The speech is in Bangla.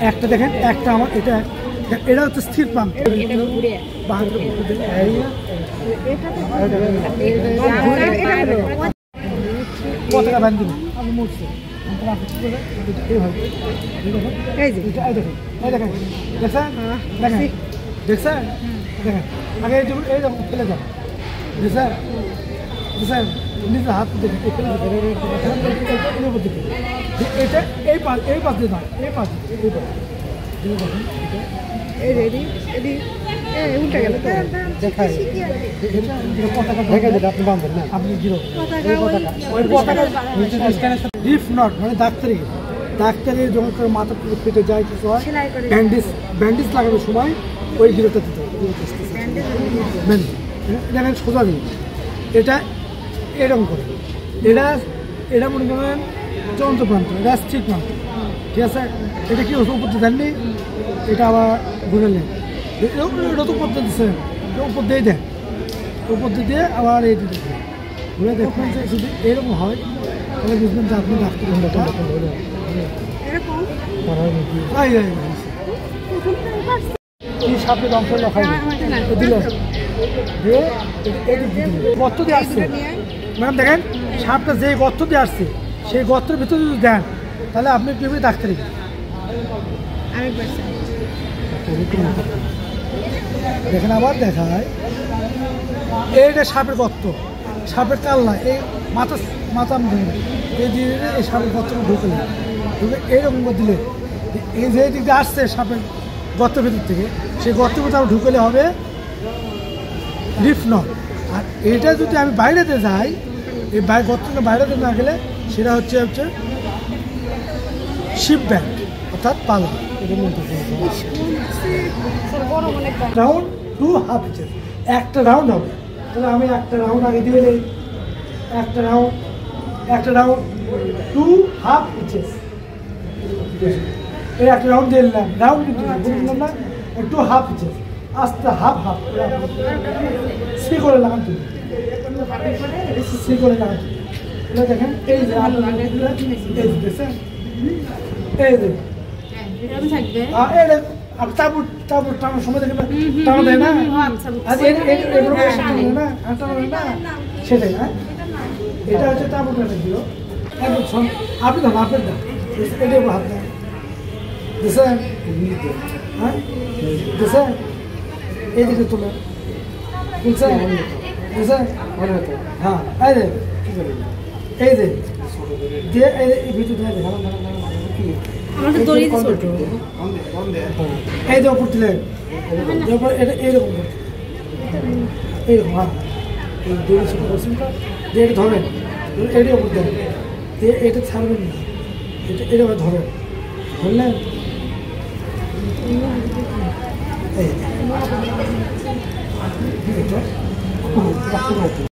একটা দেখেন, একটা আমার এটা এটা হচ্ছে স্থির প্রান্ত। পতাকা বান্ধব আমি মরছি দেখছেন দেখেন আগে এইরকম ফেলে যান স্যার স্যার নিজের হাত দেখে এটা এই পাশ দিয়ে যান এই পাশ ডাক্তারের যখন মাথা ফেটে যায় কিছু হয় ব্যান্ডেজ লাগানোর সময় ওই গিরোটা দিতে হবে। দেখেন সোজা দিন, এটা এরকম করে, এটা মনে করেন চলন্ত প্রান্ত, এটা স্থির প্রান্ত, ঠিক আছে। এটা কি উপর দিয়ে দেননি, এটা আবার ঘুরে নেন, এটা তো উপর দিয়ে দিচ্ছেন, উপর দিয়ে দেন, উপর দিয়ে আবার এই দিতে ঘুরে দেখবেন যে যদি এরকম হয় তাহলে বুঝবেন যে আপনি ডাক্তার সাপের অংশ লখাই দিল গর্ত দিয়ে আসছে। ম্যাডাম দেখেন সাপটা যে গর্ত দিয়ে আসছে সেই গর্তের ভিতরে যদি দেন তাহলে আপনি কীভাবে ডাক্তারি দেখেন। আবার দেখায় এইটা সাপের গর্ত, সাপের কাল্লা, এই মাথা এই দিয়ে এই সাপের গর্তটা ঢুকলে এইরকম দিলে এই যে দিক দিয়ে আসছে সাপের গর্তের ভিতর থেকে সেই গর্তের ভিতরে ঢুকলে হবে লিফট নট। আর এইটা যদি আমি বাইরেতে যাই, এই গর্তটা বাইরেতে না গেলে সেটা হচ্ছে শিপ ব্যাগ অর্থাৎ পালা। রাউন্ড 2 হাফ ইঞ্চেস একটা রাউন্ড হবে, তাহলে আমি একটা রাউন্ড আগে দিয়ে দিই, একটা রাউন্ড 2 হাফ ইঞ্চেস, এই একটা রাউন্ড দিয়ে দিলাম, রাউন্ড বুঝলাম না, 2 হাফ ইঞ্চেস আস্তে হাফ সি করে লাগান, তুমি সি করে লাগান। দেখেন এই যে দেখছেন এই যে তারপর টানার সময় দেখেন টানা দেয় না, সেটাই। হ্যাঁ এটা হচ্ছে তারপর দিল আপনি ধর আপনার দাম এটার উপর হাত দেন দেখছেন, হ্যাঁ দেখছেন এইদিকে তুলে বুঝছেন বুঝছেন, হ্যাঁ এই যে দিয়ে এই ভিতর দিয়ে এই যে ওপর দিলেন, এটা এইরকম হ্যাঁ এই দড়ি ছোটো করছেন তো দিয়ে এটা ধরেন, এটাই ওপর দেন, এটা ছাড়বেন না, এটা ধরেন, ধরলেন এই